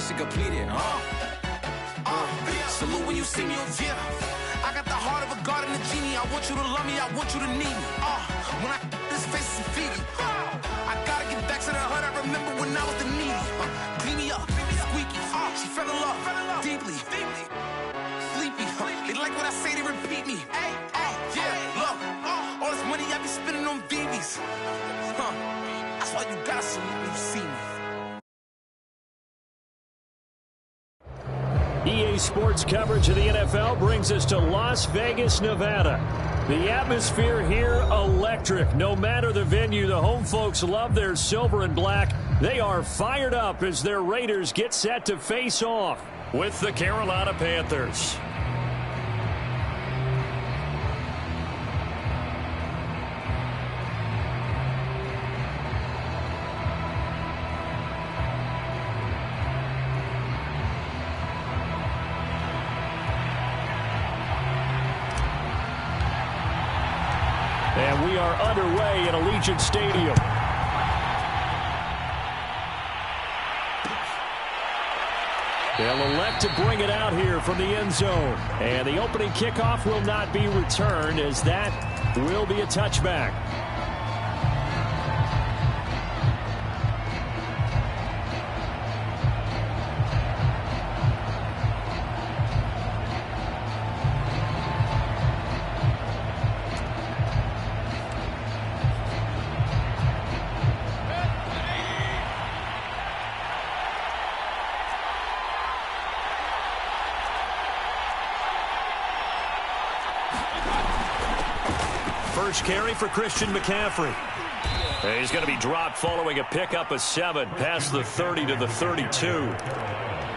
mission completed. Salute when you see me, yeah. I got the heart of a god and a genie. I want you to love me, I want you to need me. When I this face is Fiji. I gotta get back to the hood. I remember when I was the needy. Clean me up, squeaky. She fell in love deeply. Sleepy. They like what I say, they repeat me. Yeah, look. All this money I be spending on BBs. That's why you gotta salute when you see me. EA Sports coverage of the NFL brings us to Las Vegas, Nevada. The atmosphere here, electric. No matter the venue, the home folks love their silver and black. They are fired up as their Raiders get set to face off with the Carolina Panthers. And we are underway at Allegiant Stadium. They'll elect to bring it out here from the end zone. And the opening kickoff will not be returned, as that will be a touchback. First carry for Christian McCaffrey. He's going to be dropped following a pickup of 7 past the 30 to the 32.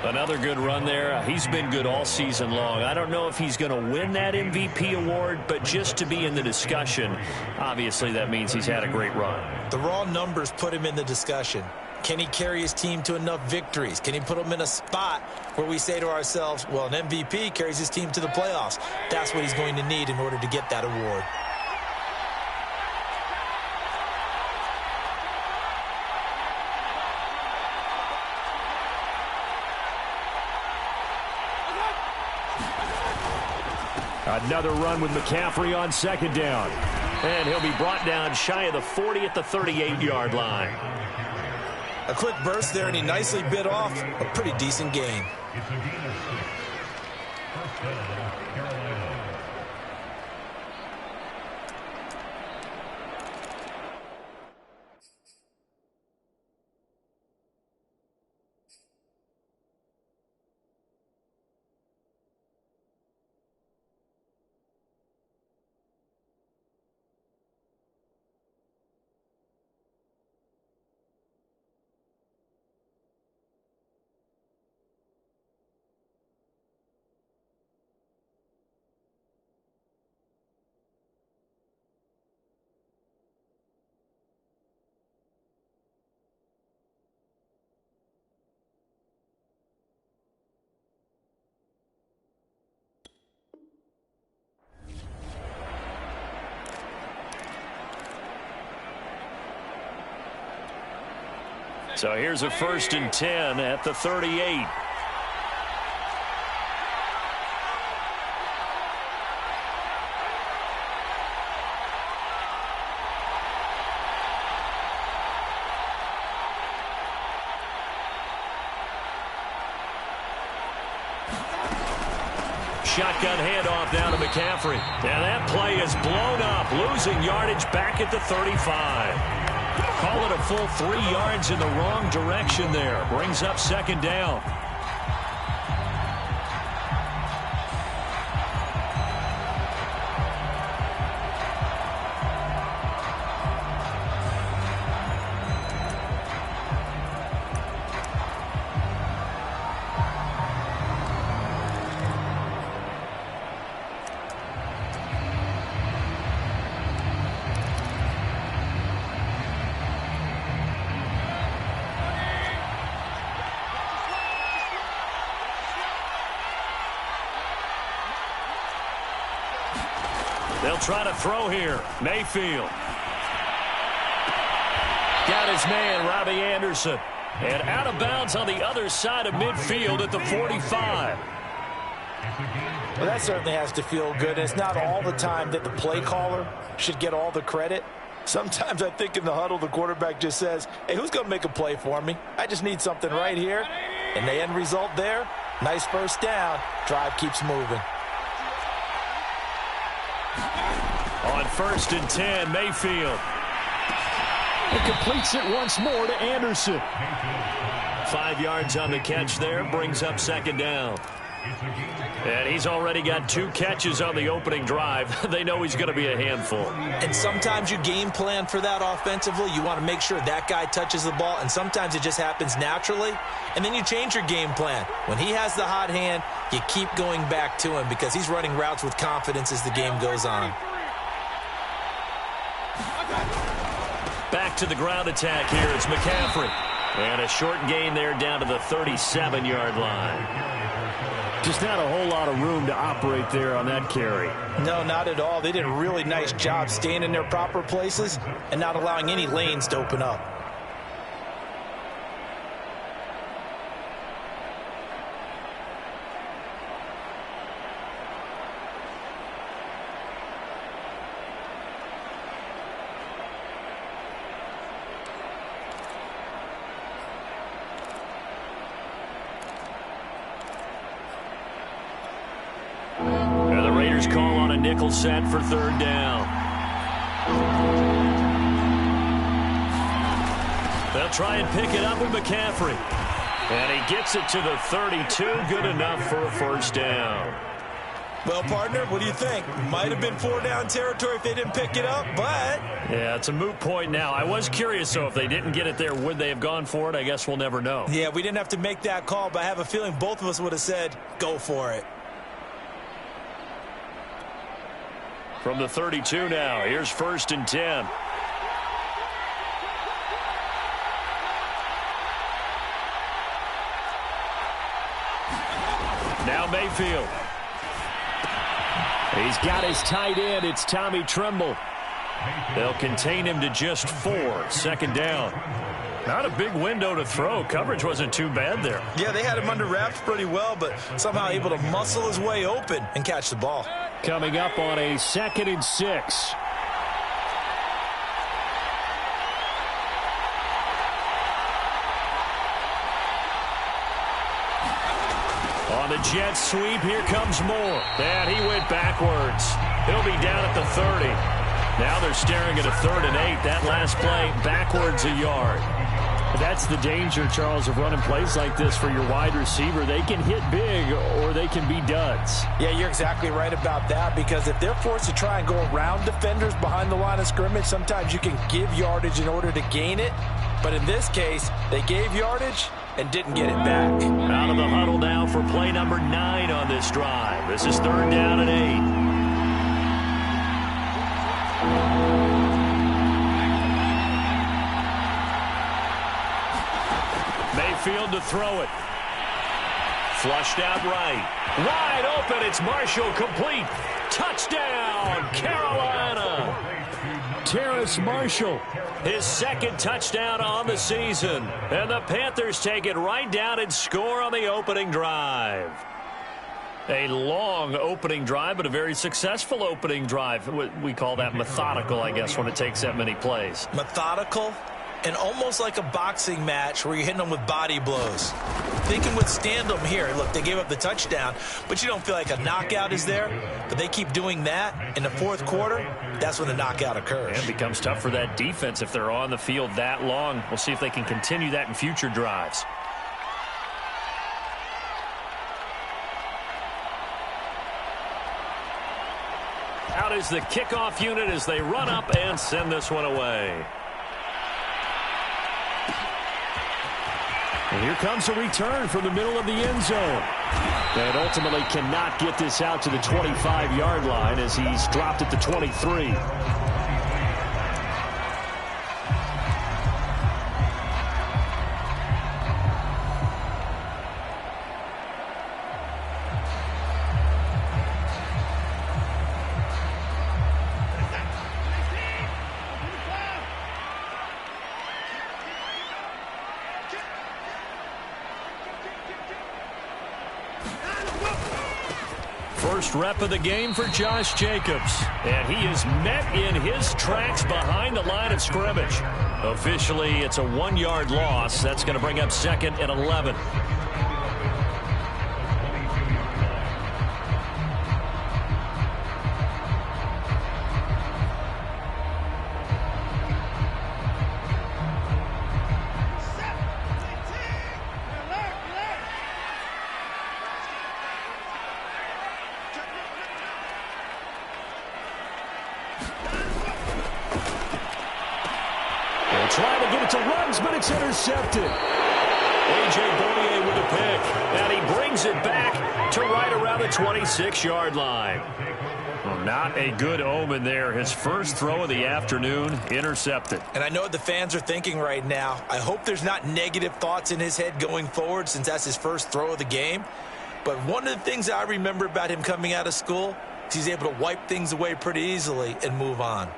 Another good run there. He's been good all season long. I don't know if he's going to win that MVP award, but just to be in the discussion, obviously that means he's had a great run. The raw numbers put him in the discussion. Can he carry his team to enough victories? Can he put them in a spot where we say to ourselves, well, an MVP carries his team to the playoffs. That's what he's going to need in order to get that award. Another run with McCaffrey on second down. And he'll be brought down shy of the 40 at the 38-yard line. A quick burst there, and he nicely bit off a pretty decent gain. So here's a 1st and 10 at the 38. Shotgun handoff down to McCaffrey. And that play is blown up, losing yardage back at the 35. Call it a full 3 yards in the wrong direction there. Brings up second down. They'll try to throw here. Mayfield. Got his man, Robbie Anderson. And out of bounds on the other side of midfield at the 45. Well, that certainly has to feel good. It's not all the time that the play caller should get all the credit. Sometimes I think in the huddle, the quarterback just says, hey, who's going to make a play for me? I just need something right here. And the end result there, nice first down. Drive keeps moving. On 1st and 10, Mayfield. It completes it once more to Anderson. 5 yards on the catch there, brings up 2nd down. And he's already got 2 catches on the opening drive. They know he's going to be a handful. And sometimes you game plan for that offensively. You want to make sure that guy touches the ball, and sometimes it just happens naturally. And then you change your game plan. When he has the hot hand, you keep going back to him because he's running routes with confidence as the game goes on. Back to the ground attack here. It's McCaffrey. And a short gain there down to the 37-yard line. Just not a whole lot of room to operate there on that carry. No, not at all. They did a really nice job staying in their proper places and not allowing any lanes to open up. Call on a nickel set for 3rd down. They'll try and pick it up with McCaffrey. And he gets it to the 32. Good enough for a 1st down. Well, partner, what do you think? Might have been 4-down territory if they didn't pick it up, but... Yeah, it's a moot point now. I was curious, so if they didn't get it there, would they have gone for it? I guess we'll never know. Yeah, we didn't have to make that call, but I have a feeling both of us would have said, go for it. From the 32 now, here's 1st and 10. Now Mayfield. He's got his tight end. It's Tommy Tremble. They'll contain him to just 4. 2nd down. Not a big window to throw. Coverage wasn't too bad there. Yeah, they had him under wraps pretty well, but somehow able to muscle his way open and catch the ball. Coming up on a 2nd and 6. On the jet sweep, here comes Moore. And he went backwards. He'll be down at the 30. Now they're staring at a 3rd and 8. That last play, backwards a yard. That's the danger, Charles, of running plays like this for your wide receiver. They can hit big or they can be duds. Yeah, you're exactly right about that, because if they're forced to try and go around defenders behind the line of scrimmage, sometimes you can give yardage in order to gain it. But in this case, they gave yardage and didn't get it back. Out of the huddle now for play number 9 on this drive. This is 3rd down and 8. Mayfield to throw it. Flushed out right. Wide open. It's Marshall, complete. Touchdown, Carolina. Terrace Marshall. His 2nd touchdown on the season. And the Panthers take it right down and score on the opening drive. A long opening drive, but a very successful opening drive. We call that methodical, I guess, when it takes that many plays. Methodical and almost like a boxing match where you're hitting them with body blows. They can withstand them here. Look, they gave up the touchdown, but you don't feel like a knockout is there. But they keep doing that in the 4th quarter. That's when the knockout occurs. And it becomes tough for that defense if they're on the field that long. We'll see if they can continue that in future drives. Out is the kickoff unit as they run up and send this one away. And here comes a return from the middle of the end zone. And ultimately cannot get this out to the 25-yard line as he's dropped at the 23. First rep of the game for Josh Jacobs. And he is met in his tracks behind the line of scrimmage. Officially, it's a 1-yard loss. That's going to bring up 2nd and 11. Trying to get it to runs, but it's intercepted. A.J. Bournier with a pick. And he brings it back to right around the 26-yard line. Well, not a good omen there. His first throw of the afternoon, intercepted. And I know what the fans are thinking right now. I hope there's not negative thoughts in his head going forward since that's his first throw of the game. But one of the things I remember about him coming out of school is he's able to wipe things away pretty easily and move on.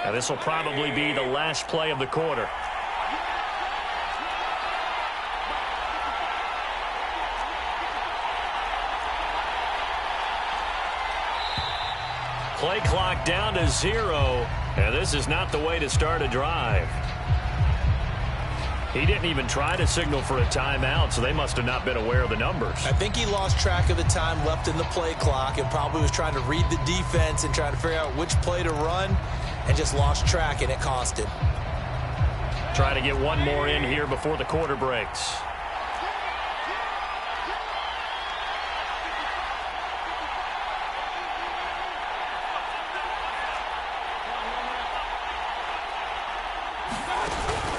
Now, this will probably be the last play of the quarter. Play clock down to 0, and this is not the way to start a drive. He didn't even try to signal for a timeout, so they must have not been aware of the numbers. I think he lost track of the time left in the play clock and probably was trying to read the defense and trying to figure out which play to run and just lost track, and it cost him. Try to get one more in here before the quarter breaks.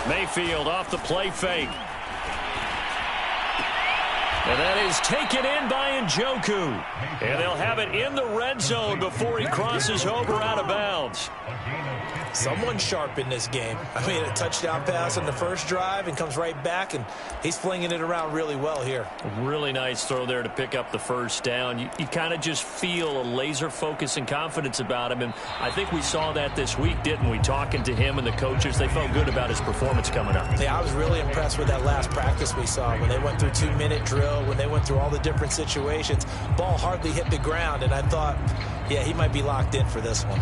Mayfield off the play fake. And that is taken in by Njoku. And they'll have it in the red zone before he crosses over out of bounds. Someone sharp in this game. I mean, a touchdown pass on the first drive and comes right back, and he's flinging it around really well here. Really nice throw there to pick up the first down. You kind of just feel a laser focus and confidence about him, and I think we saw that this week, didn't we? Talking to him and the coaches, they felt good about his performance coming up. Yeah, I was really impressed with that last practice we saw when they went through 2-minute drill, when they went through all the different situations. Ball hardly hit the ground, and I thought, yeah, he might be locked in for this one.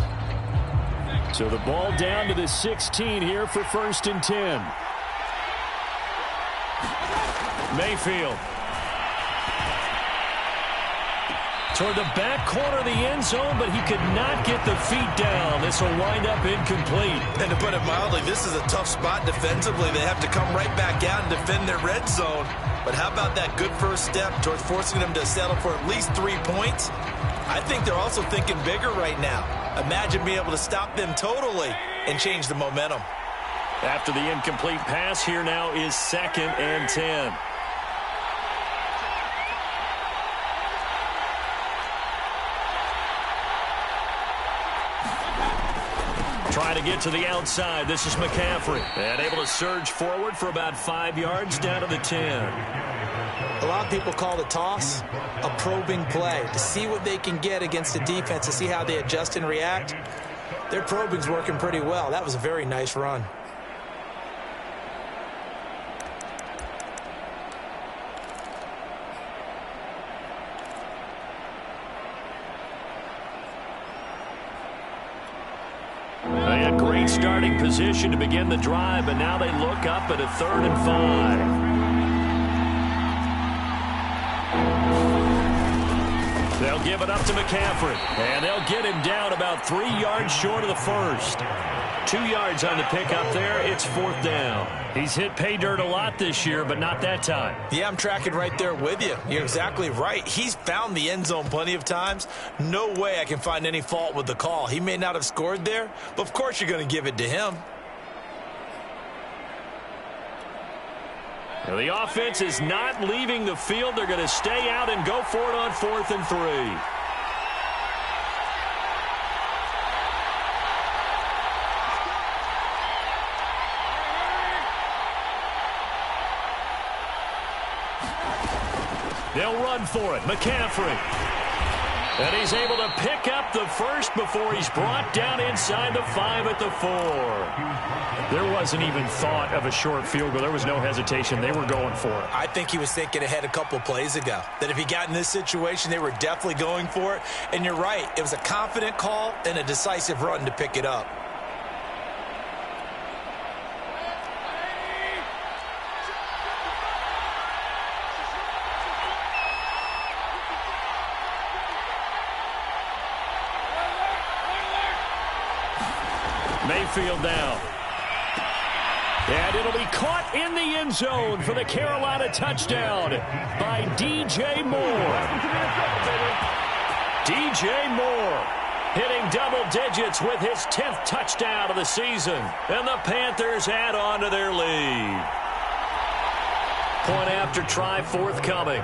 So the ball down to the 16 here for 1st and 10. Mayfield. Toward the back corner of the end zone, but he could not get the feet down. This will wind up incomplete. And to put it mildly, this is a tough spot defensively. They have to come right back out and defend their red zone. But how about that good first step towards forcing them to settle for at least 3 points? I think they're also thinking bigger right now. Imagine being able to stop them totally and change the momentum. After the incomplete pass, here now is 2nd and 10. Try to get to the outside. This is McCaffrey. And able to surge forward for about 5 yards down to the 10. A lot of people call the toss a probing play to see what they can get against the defense, to see how they adjust and react. Their probing's working pretty well. That was a very nice run. They had great starting position to begin the drive, but now they look up at a 3rd and 5. They'll give it up to McCaffrey, and they'll get him down about 3 yards short of the first. 2 yards on the pickup there. It's 4th down. He's hit pay dirt a lot this year, but not that time. Yeah, I'm tracking right there with you. You're exactly right. He's found the end zone plenty of times. No way I can find any fault with the call. He may not have scored there, but of course you're going to give it to him. Now the offense is not leaving the field. They're going to stay out and go for it on 4th and 3. They'll run for it. McCaffrey. And he's able to pick up the first before he's brought down inside the 5 at the 4. There wasn't even thought of a short field goal. There was no hesitation. They were going for it. I think he was thinking ahead a couple plays ago, that if he got in this situation, they were definitely going for it. And you're right. It was a confident call and a decisive run to pick it up. Mayfield now. And it'll be caught in the end zone for the Carolina touchdown by DJ Moore. DJ Moore hitting double digits with his 10th touchdown of the season. And the Panthers add on to their lead. Point after try forthcoming.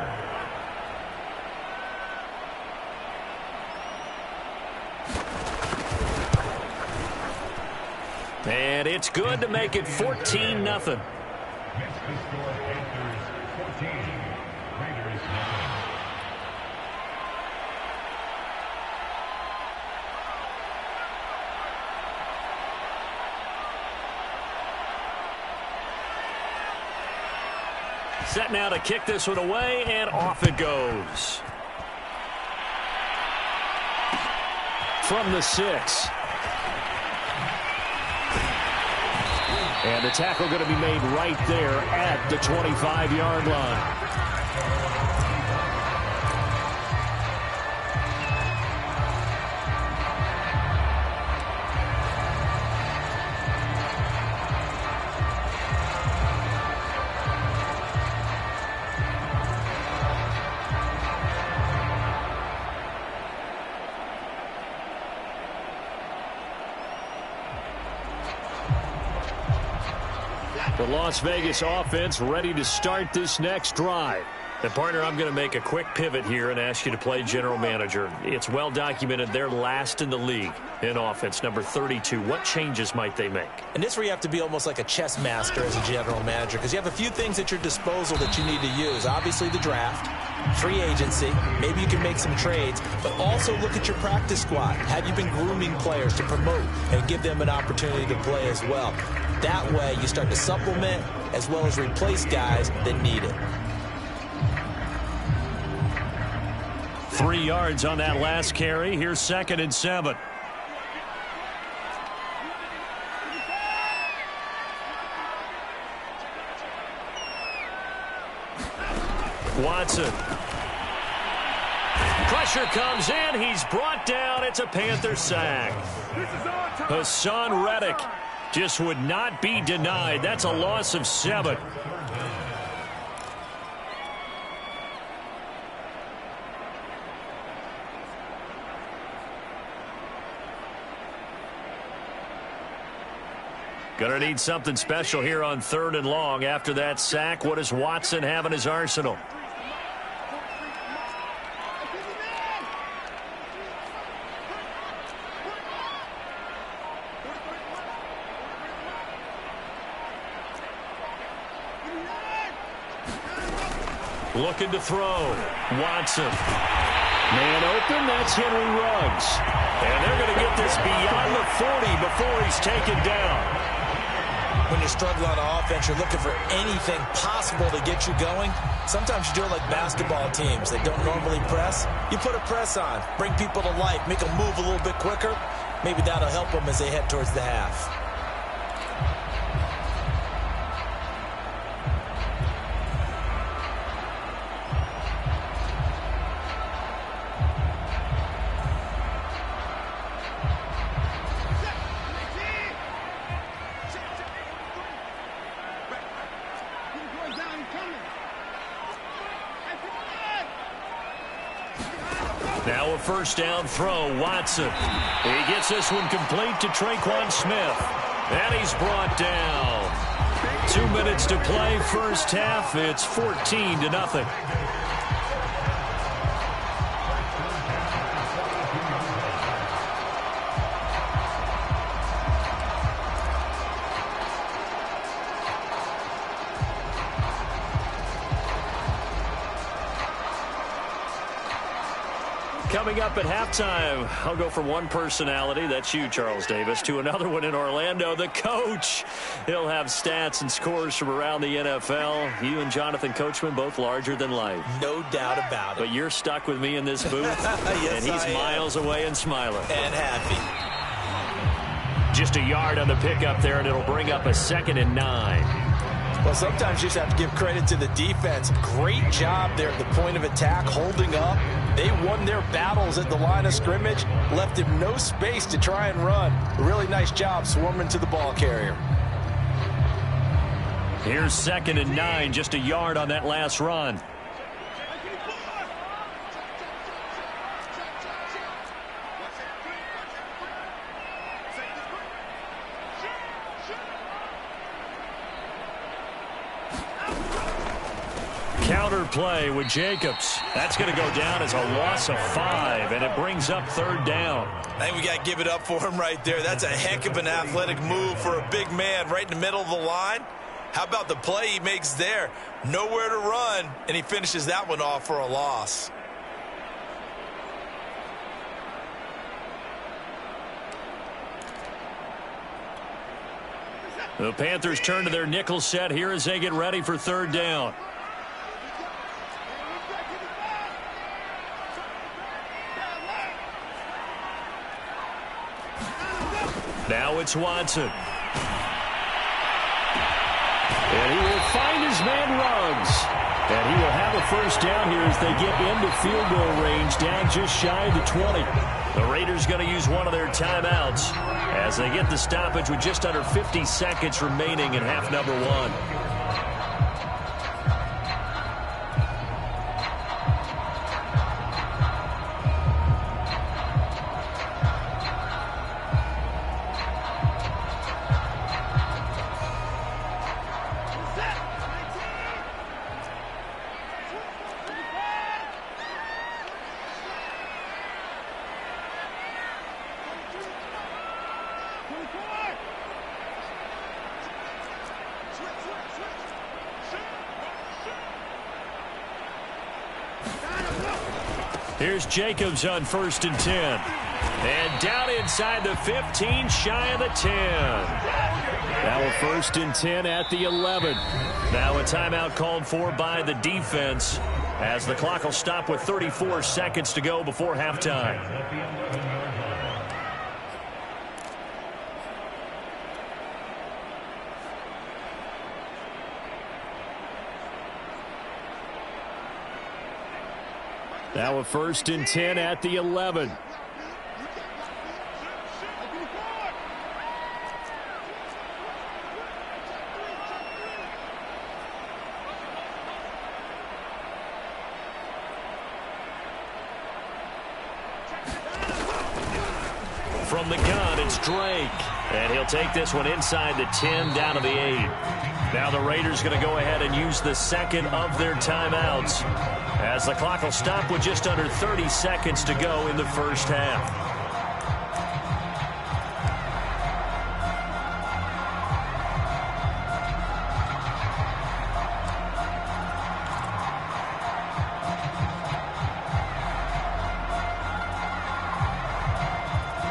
And it's good to make it 14-0. Set now to kick this one away, and off it goes. From the 6. And the tackle going to be made right there at the 25-yard line. The Las Vegas offense ready to start this next drive. And, partner, I'm going to make a quick pivot here and ask you to play general manager. It's well documented they're last in the league in offense, number 32. What changes might they make? And this is where you have to be almost like a chess master as a general manager, because you have a few things at your disposal that you need to use. Obviously the draft, free agency, maybe you can make some trades, but also look at your practice squad. Have you been grooming players to promote and give them an opportunity to play as well? That way you start to supplement as well as replace guys that need it. 3 yards on that last carry. Here's 2nd and 7. Watson. Pressure comes in. He's brought down. It's a Panther sack. Hassan Reddick just would not be denied. That's a loss of 7. Gonna need something special here on 3rd and long. After that sack, what does Watson have in his arsenal? Looking to throw. Watson. Man open, that's Henry Ruggs. And they're going to get this beyond the 40 before he's taken down. When you struggle on offense, you're looking for anything possible to get you going. Sometimes you do it like basketball teams that don't normally press. You put a press on, bring people to life, make them move a little bit quicker. Maybe that'll help them as they head towards the half. Now a first down throw. Watson. He gets this one complete to Traquan Smith. And he's brought down. 2 minutes to play, first half. It's 14-0. Coming up at halftime, I'll go from one personality, that's you, Charles Davis, to another one in Orlando, the coach. He'll have stats and scores from around the NFL. You and Jonathan Coachman, both larger than life. No doubt about it. But you're stuck with me in this booth, yes, and he's miles away and smiling. And happy. Just a yard on the pickup there, and it'll bring up a 2nd and 9. Well, sometimes you just have to give credit to the defense. Great job there at the point of attack, holding up. They won their battles at the line of scrimmage, left him no space to try and run. A really nice job swarming to the ball carrier. Here's 2nd and 9, just a yard on that last run. Counter play with Jacobs. That's going to go down as a loss of 5, and it brings up 3rd down. I think we got to give it up for him right there. That's a heck of an athletic move for a big man right in the middle of the line. How about the play he makes there? Nowhere to run, and he finishes that one off for a loss. The Panthers turn to their nickel set here as they get ready for 3rd down. Now it's Watson. And he will find his man Ruggs. And he will have a 1st down here as they get into field goal range, down just shy of the 20. The Raiders going to use one of their timeouts as they get the stoppage with just under 50 seconds remaining in half number 1. Here's Jacobs on 1st and 10. And down inside the 15, shy of the 10. Now a 1st and 10 at the 11. Now a timeout called for by the defense as the clock will stop with 34 seconds to go before halftime. Now a 1st and 10 at the 11. From the gun, it's Drake. And he'll take this one inside the 10, down to the 8. Now the Raiders going to go ahead and use the 2nd of their timeouts as the clock will stop with just under 30 seconds to go in the 1st half.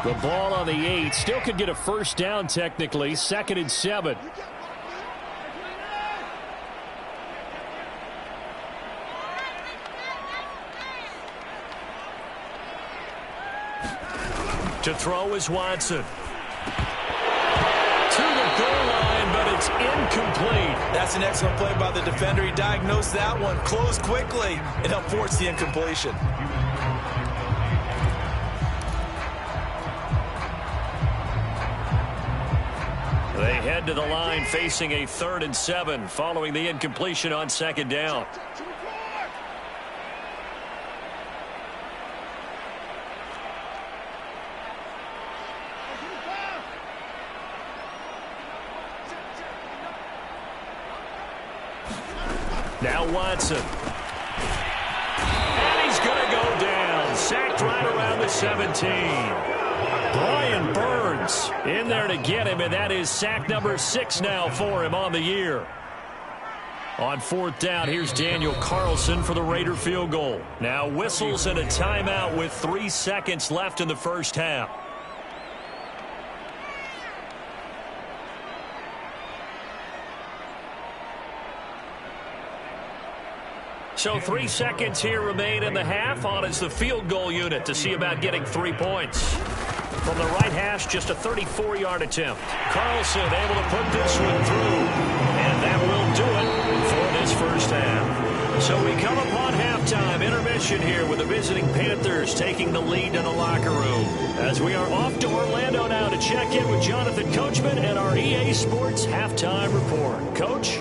The ball on the 8. Still could get a 1st down technically. 2nd and 7. To throw is Watson. To the goal line, but it's incomplete. That's an excellent play by the defender. He diagnosed that one, closed quickly, and helped force the incompletion. They head to the line facing a 3rd and 7 following the incompletion on 2nd down. Now Watson. And he's going to go down. Sacked right around the 17. Brian Burns in there to get him, and that is sack number 6 now for him on the year. On fourth down, here's Daniel Carlson for the Raider field goal. Now whistles and a timeout with 3 seconds left in the first half. So 3 seconds here remain in the half. On is the field goal unit to see about getting 3 points. From the right hash, just a 34-yard attempt. Carlson able to put this one through. And that will do it for this first half. So we come upon halftime. Intermission here with the visiting Panthers taking the lead in the locker room. As we are off to Orlando now to check in with Jonathan Coachman and our EA Sports halftime report. Coach?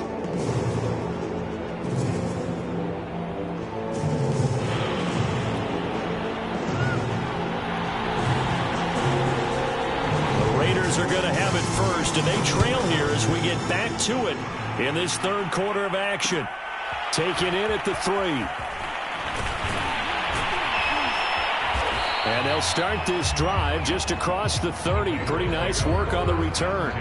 Are going to have it first, and they trail here as we get back to it in this third quarter of action. Taken in at the 3. And they'll start this drive just across the 30. Pretty nice work on the return.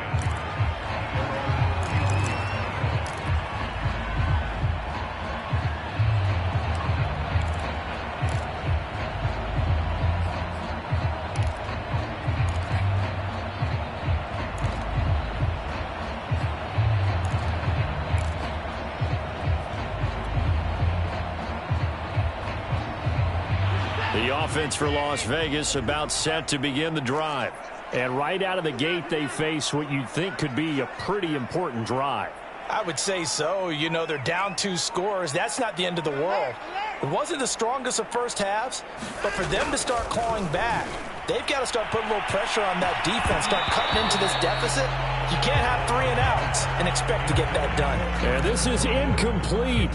Offense for Las Vegas about set to begin the drive. And right out of the gate, they face what you'd think could be a pretty important drive. I would say so. You know, they're down 2 scores. That's not the end of the world. It wasn't the strongest of first halves, but for them to start clawing back, they've got to start putting a little pressure on that defense, start cutting into this deficit. You can't have 3 and outs and expect to get that done. And this is incomplete.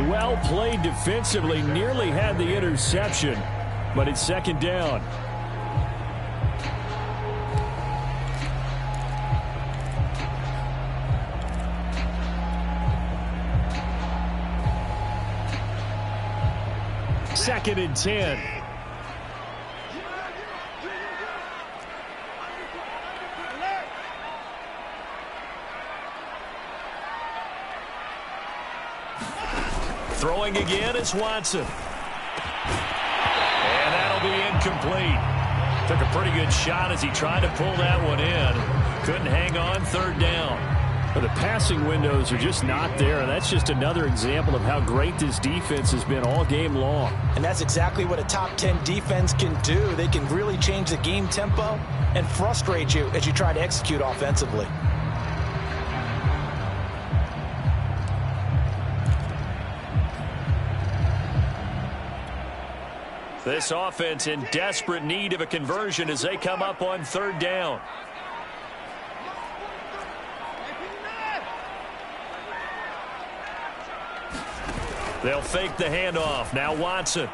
Well played defensively, nearly had the interception. But it's second down. Second and 10. Throwing again is Watson. And that'll be incomplete. Took a pretty good shot as he tried to pull that one in. Couldn't hang on, third down. But the passing windows are just not there, and that's just another example of how great this defense has been all game long. And that's exactly what a top 10 defense can do. They can really change the game tempo and frustrate you as you try to execute offensively. This offense in desperate need of a conversion as they come up on third down. They'll fake the handoff. Now Watson.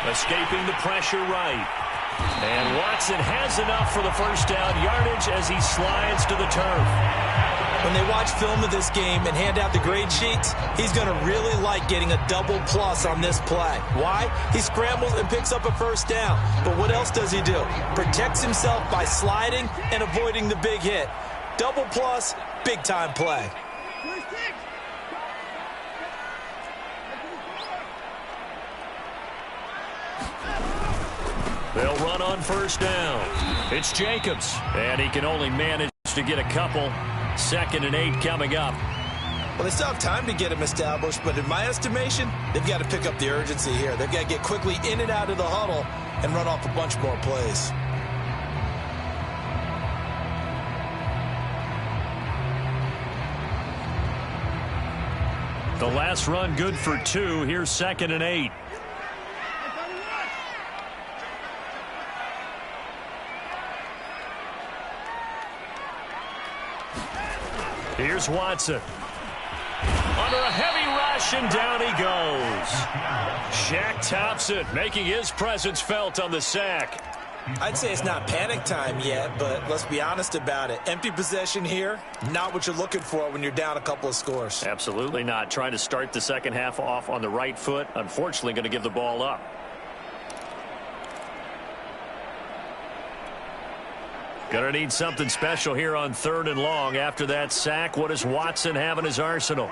Escaping the pressure right. And Watson has enough for the first down yardage as he slides to the turf. When they watch film of this game and hand out the grade sheets, he's going to really like getting a double plus on this play. Why? He scrambles and picks up a first down. But what else does he do? Protects himself by sliding and avoiding the big hit. Double plus, big-time play. They'll run on first down. It's Jacobs, and he can only manage to get a couple. Second and 8 coming up. Well, they still have time to get him established, but in my estimation, they've got to pick up the urgency here. They've got to get quickly in and out of the huddle and run off a bunch more plays. The last run good for 2. Here's second and 8. Here's Watson. Under a heavy rush, and down he goes. Shaq Thompson making his presence felt on the sack. I'd say it's not panic time yet, but let's be honest about it. Empty possession here, not what you're looking for when you're down a couple of scores. Absolutely not. Trying to start the second half off on the right foot. Unfortunately, going to give the ball up. Going to need something special here on 3rd and long. After that sack, what does Watson have in his arsenal?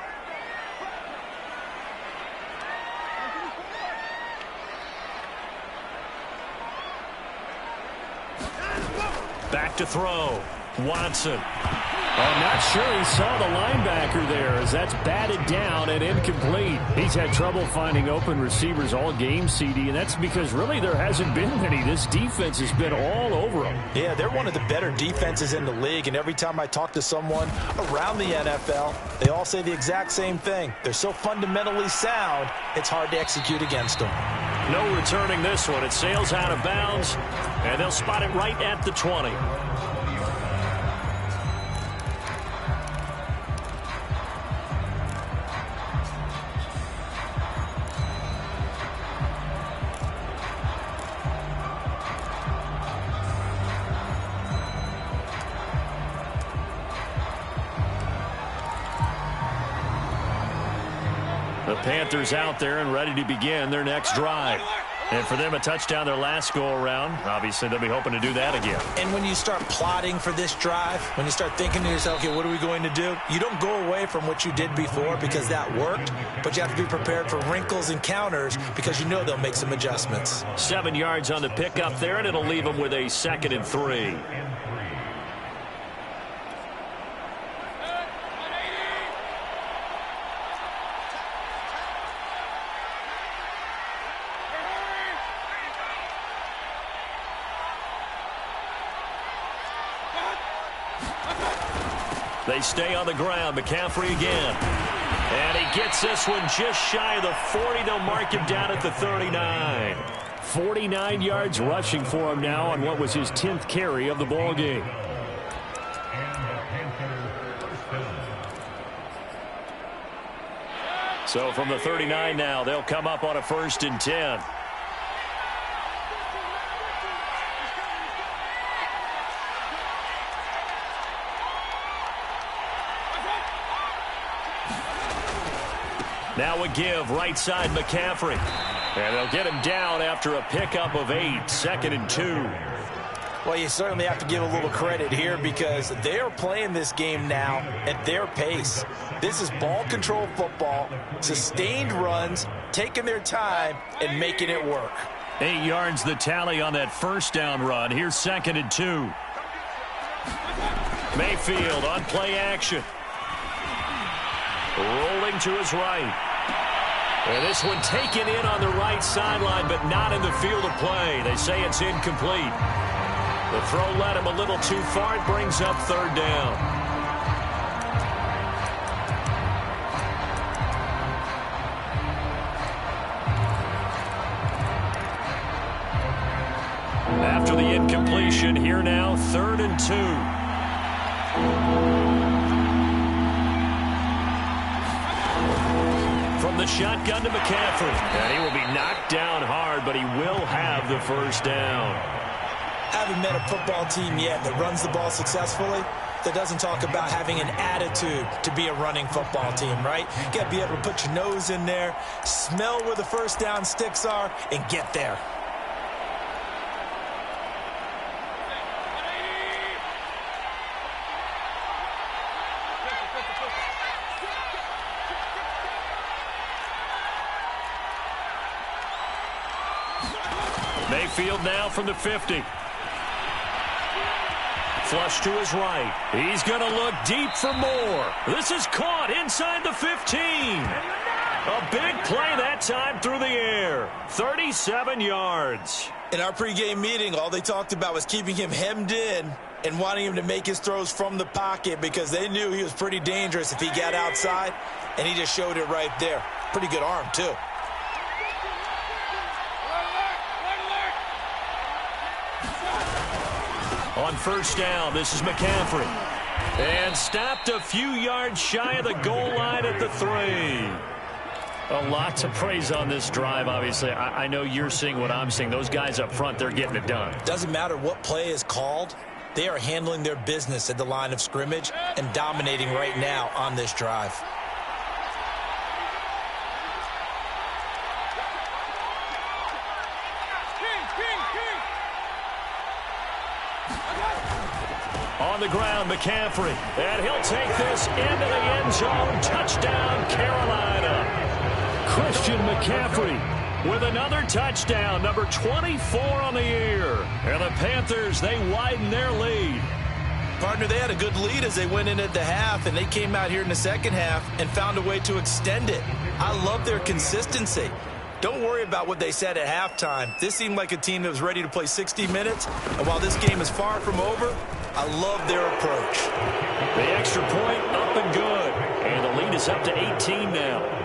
Back to throw. Watson. I'm not sure he saw the linebacker there as that's batted down and incomplete. He's had trouble finding open receivers all game, CD, and that's because really there hasn't been many. This defense has been all over them. Yeah, they're one of the better defenses in the league, and every time I talk to someone around the NFL, they all say the exact same thing. They're so fundamentally sound, it's hard to execute against them. No returning this one. It sails out of bounds, and they'll spot it right at the 20. The Panthers out there and ready to begin their next drive. And for them, a touchdown their last go-around. Obviously, they'll be hoping to do that again. And when you start plotting for this drive, when you start thinking to yourself, okay, what are we going to do? You don't go away from what you did before because that worked, but you have to be prepared for wrinkles and counters because you know they'll make some adjustments. 7 yards on the pickup there, and it'll leave them with a 2nd and 3. They stay on the ground. McCaffrey again. And he gets this one just shy of the 40. They'll mark him down at the 39. 49 yards rushing for him now on what was his 10th carry of the ball game. So from the 39 now, they'll come up on a 1st and 10. Now a give, right side McCaffrey. And they'll get him down after a pickup of 8, 2nd and 2. Well, you certainly have to give a little credit here because they are playing this game now at their pace. This is ball control football, sustained runs, taking their time, and making it work. 8 yards the tally on that 1st down run. Here's 2nd and 2. Mayfield on play action. Rolling to his right. And this one taken in on the right sideline, but not in the field of play. They say it's incomplete. The throw led him a little too far. It brings up 3rd down. After the incompletion, here now, 3rd and 2. From the shotgun to McCaffrey. And he will be knocked down hard, but he will have the 1st down. Haven't met a football team yet that runs the ball successfully that doesn't talk about having an attitude to be a running football team, right? You got to be able to put your nose in there, smell where the 1st down sticks are, and get there. Mayfield now from the 50. Flush to his right. He's going to look deep for more. This is caught inside the 15. A big play that time through the air. 37 yards. In our pregame meeting, all they talked about was keeping him hemmed in and wanting him to make his throws from the pocket because they knew he was pretty dangerous if he got outside, and he just showed it right there. Pretty good arm, too. On 1st down, this is McCaffrey. And stopped a few yards shy of the goal line at the 3. A lot to praise on this drive, obviously. I know you're seeing what I'm seeing. Those guys up front, they're getting it done. Doesn't matter what play is called. They are handling their business at the line of scrimmage and dominating right now on this drive. On the ground, McCaffrey. And he'll take this into the end zone. Touchdown, Carolina. Christian McCaffrey with another touchdown, number 24 on the year. And the Panthers, they widen their lead. Partner, they had a good lead as they went in at the half, and they came out here in the second half and found a way to extend it. I love their consistency. Don't worry about what they said at halftime. This seemed like a team that was ready to play 60 minutes, and while this game is far from over, I love their approach. The extra point up and good, and the lead is up to 18 now.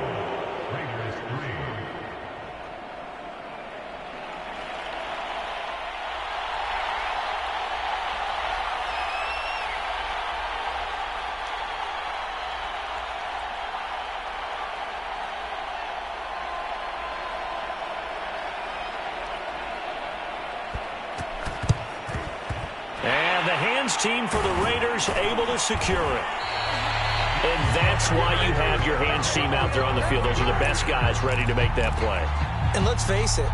Team for the Raiders able to secure it. And that's why you have your hands team out there on the field. Those are the best guys ready to make that play. And let's face it,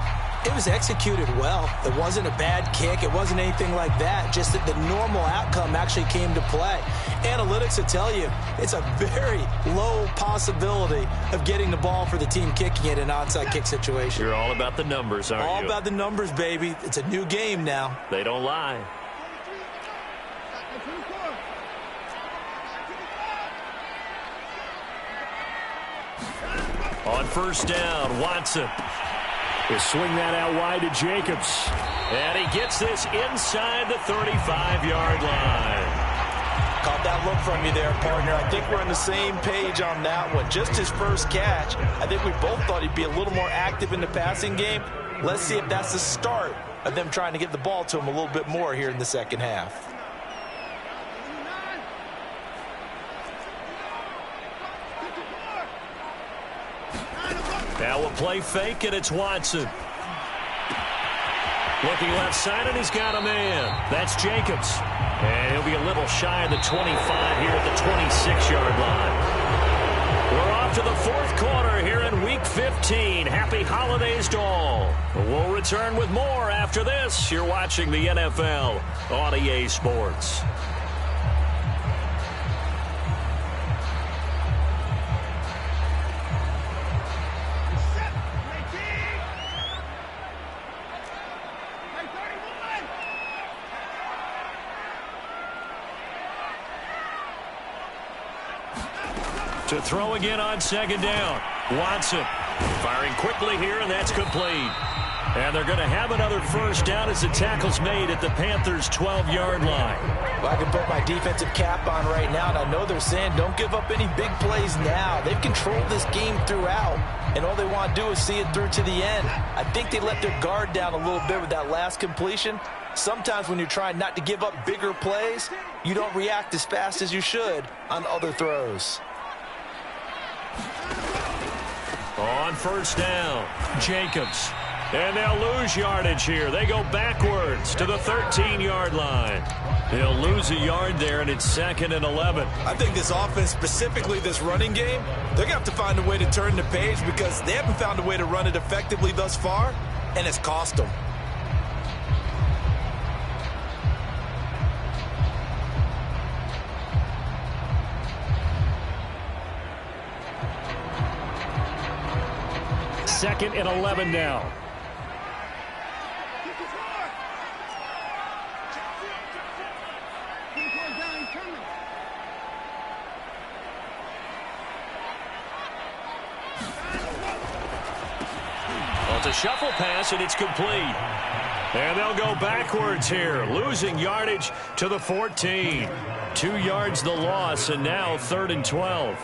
it was executed well. It wasn't a bad kick. It wasn't anything like that. Just that the normal outcome actually came to play. Analytics will tell you it's a very low possibility of getting the ball for the team kicking it in an onside kick situation. You're all about the numbers, aren't you? All about the numbers, baby. It's a new game now. They don't lie. On first down, Watson. He'll swing that out wide to Jacobs. And he gets this inside the 35-yard line. Caught that look from you there, partner. I think we're on the same page on that one. Just his first catch. I think we both thought he'd be a little more active in the passing game. Let's see if that's the start of them trying to get the ball to him a little bit more here in the second half. Now a play fake, and it's Watson. Looking left side, and he's got a man. That's Jacobs. And he'll be a little shy of the 25 here at the 26-yard line. We're off to the fourth quarter here in Week 15. Happy holidays to all. We'll return with more after this. You're watching the NFL on EA Sports. To throw again on second down. Watson firing quickly here, and that's complete. And they're going to have another first down as the tackle's made at the Panthers' 12-yard line. Well, I can put my defensive cap on right now, and I know they're saying don't give up any big plays now. They've controlled this game throughout, and all they want to do is see it through to the end. I think they let their guard down a little bit with that last completion. Sometimes when you're trying not to give up bigger plays, you don't react as fast as you should on other throws. On first down, Jacobs. And they'll lose yardage here. They go backwards to the 13-yard line. They'll lose a yard there, and it's 2nd and 11. I think this offense, specifically this running game, they're going to have to find a way to turn the page because they haven't found a way to run it effectively thus far, and it's cost them. Second and 11 now. Well, it's a shuffle pass, and it's complete. And they'll go backwards here, losing yardage to the 14. 2 yards the loss, and now 3rd and 12.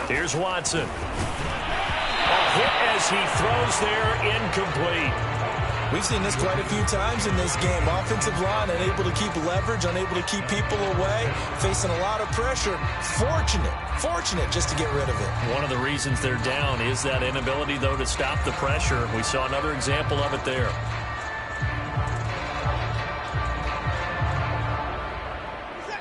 Here's Watson. A hit as he throws there, incomplete. We've seen this quite a few times in this game. Offensive line unable to keep leverage, unable to keep people away, facing a lot of pressure. Fortunate just to get rid of it. One of the reasons they're down is that inability, though, to stop the pressure. We saw another example of it there.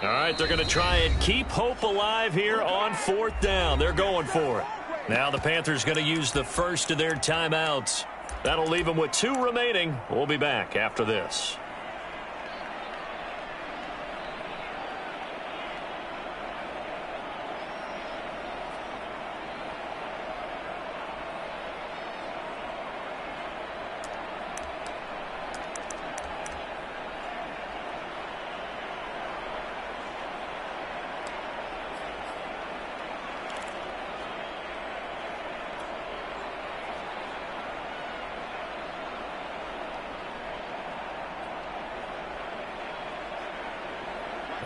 All right, they're going to try and keep hope alive here on 4th down. They're going for it. Now the Panthers going to use the first of their timeouts. That'll leave them with 2 remaining. We'll be back after this.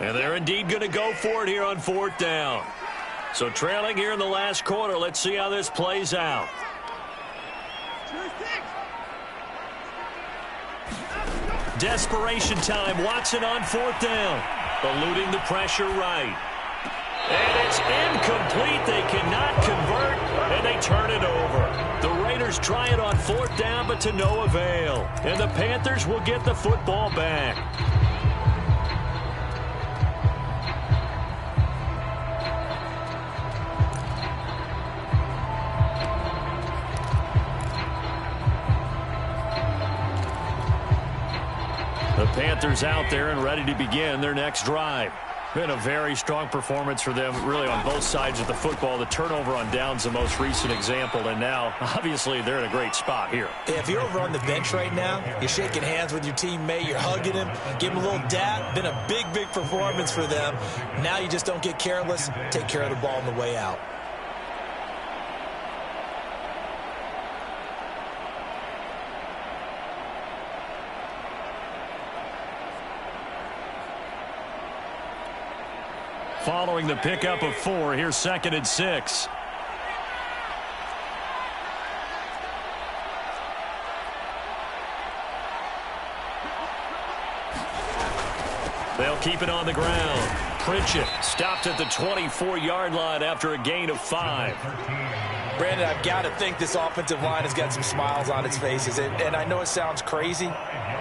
And they're indeed going to go for it here on 4th down. So trailing here in the last quarter. Let's see how this plays out. Desperation time. Watson on 4th down. Eluding the pressure right. And it's incomplete. They cannot convert, and they turn it over. The Raiders try it on 4th down, but to no avail. And the Panthers will get the football back. The Panthers out there and ready to begin their next drive. Been a very strong performance for them, really, on both sides of the football. The turnover on downs, the most recent example, and now, obviously, they're in a great spot here. If you're over on the bench right now, you're shaking hands with your teammate, you're hugging him, give him a little dap. Been a big performance for them. Now you just don't get careless. Take care of the ball on the way out. Following the pickup of 4, here's 2nd and 6. They'll keep it on the ground. Pritchett stopped at the 24-yard line after a gain of 5. Brandon, I've got to think this offensive line has got some smiles on its faces. And I know it sounds crazy,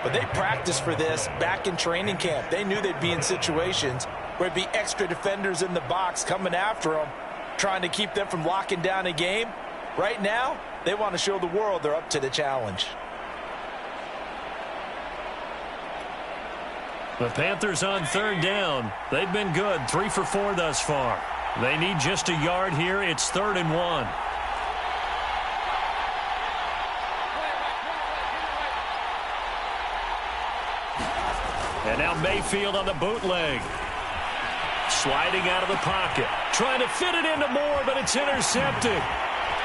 but they practiced for this back in training camp. They knew they'd be in situations where there'd be extra defenders in the box coming after them, trying to keep them from locking down a game. Right now, they want to show the world they're up to the challenge. The Panthers on 3rd down. They've been good, 3 for 4 thus far. They need just a yard here. It's 3rd and 1. And now Mayfield on the bootleg. Sliding out of the pocket. Trying to fit it into Moore, but it's intercepted.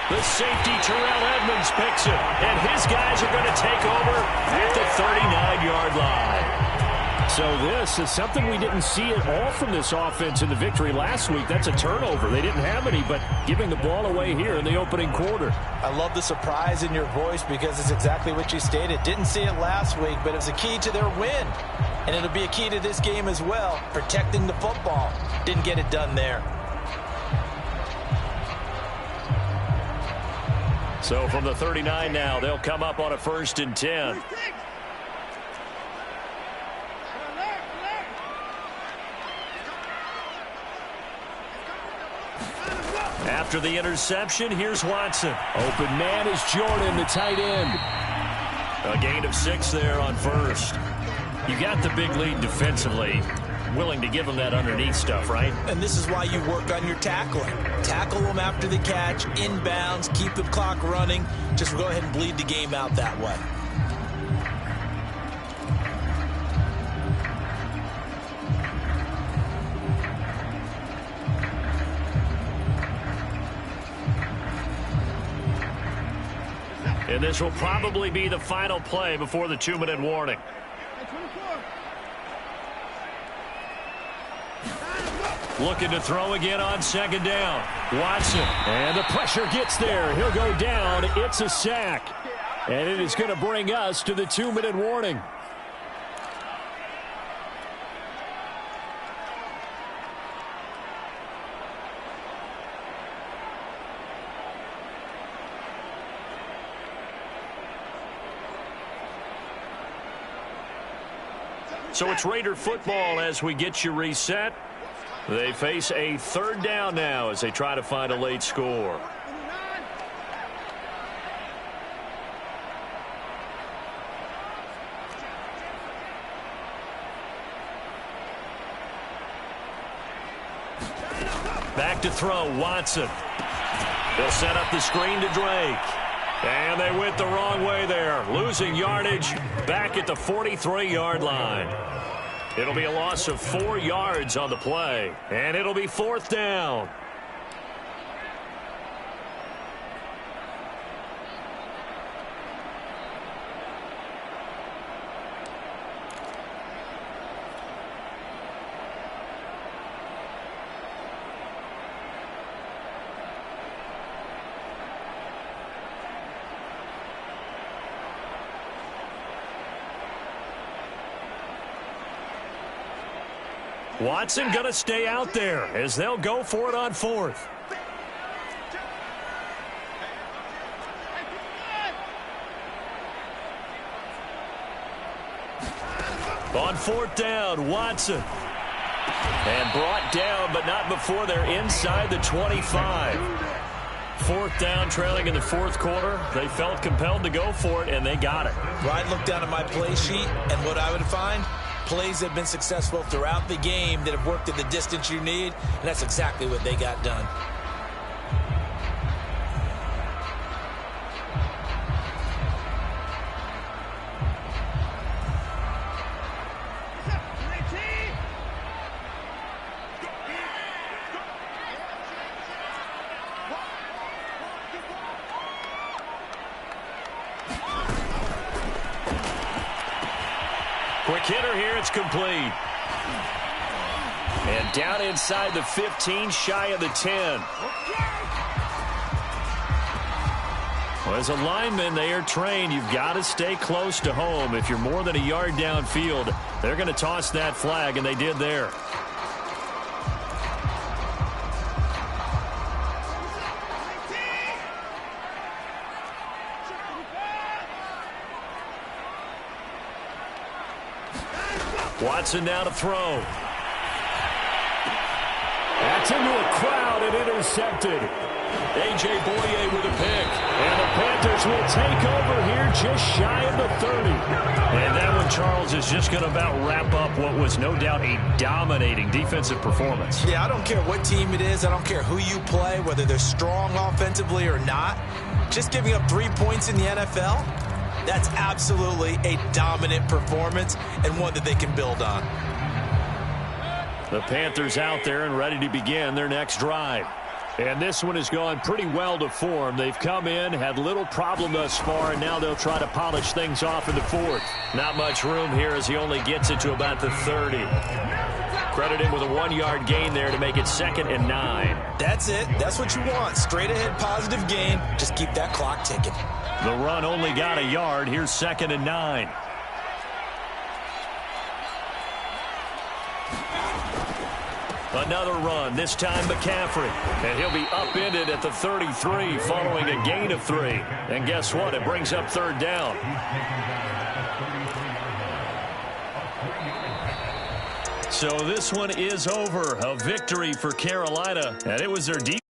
The safety, Terrell Edmonds, picks it. And his guys are going to take over at the 39-yard line. So this is something we didn't see at all from this offense in the victory last week. That's a turnover. They didn't have any, but giving the ball away here in the opening quarter. I love the surprise in your voice because it's exactly what you stated. Didn't see it last week, but it was a key to their win. And it'll be a key to this game as well, protecting the football. Didn't get it done there. So from the 39 now, they'll come up on a 1st and 10. After the interception, here's Watson. Open man is Jordan, the tight end. A gain of 6 there on 1st. You got the big lead defensively. Willing to give them that underneath stuff, right? And this is why you work on your tackling. Tackle them after the catch, inbounds, keep the clock running. Just go ahead and bleed the game out that way. And this will probably be the final play before the 2-minute warning. Looking to throw again on 2nd down. Watson. And the pressure gets there. He'll go down. It's a sack. And it is going to bring us to the 2-minute warning. So it's Raider football as we get you reset. They face a 3rd down now as they try to find a late score. Back to throw, Watson. They'll set up the screen to Drake. And they went the wrong way there, losing yardage back at the 43-yard line. It'll be a loss of 4 yards on the play, and it'll be 4th down. Watson going to stay out there as they'll go for it on 4th. On 4th down, Watson. And brought down, but not before they're inside the 25. 4th down, trailing in the 4th quarter. They felt compelled to go for it, and they got it. I'd look down at my play sheet, and what I would find, plays have been successful throughout the game that have worked at the distance you need, and that's exactly what they got done. Quick hitter here, it's complete. And down inside the 15, shy of the 10. Well, as a lineman, they are trained. You've got to stay close to home. If you're more than a yard downfield, they're going to toss that flag, and they did there. Watson now to throw. That's into a crowd and intercepted. A.J. Boye with a pick. And the Panthers will take over here just shy of the 30. And that one, Charles, is just going to about wrap up what was no doubt a dominating defensive performance. Yeah, I don't care what team it is. I don't care who you play, whether they're strong offensively or not. Just giving up 3 points in the NFL, that's absolutely a dominant performance and one that they can build on. The Panthers out there and ready to begin their next drive. And this one has gone pretty well to form. They've come in, had little problem thus far, and now they'll try to polish things off in the 4th. Not much room here as he only gets it to about the 30. Credit him with a 1-yard gain there to make it 2nd and 9. That's it. That's what you want. Straight ahead positive gain. Just keep that clock ticking. The run only got a yard. Here's 2nd and 9. Another run, this time McCaffrey. And he'll be upended at the 33 following a gain of 3. And guess what? It brings up 3rd down. So this one is over. A victory for Carolina. And it was their defense.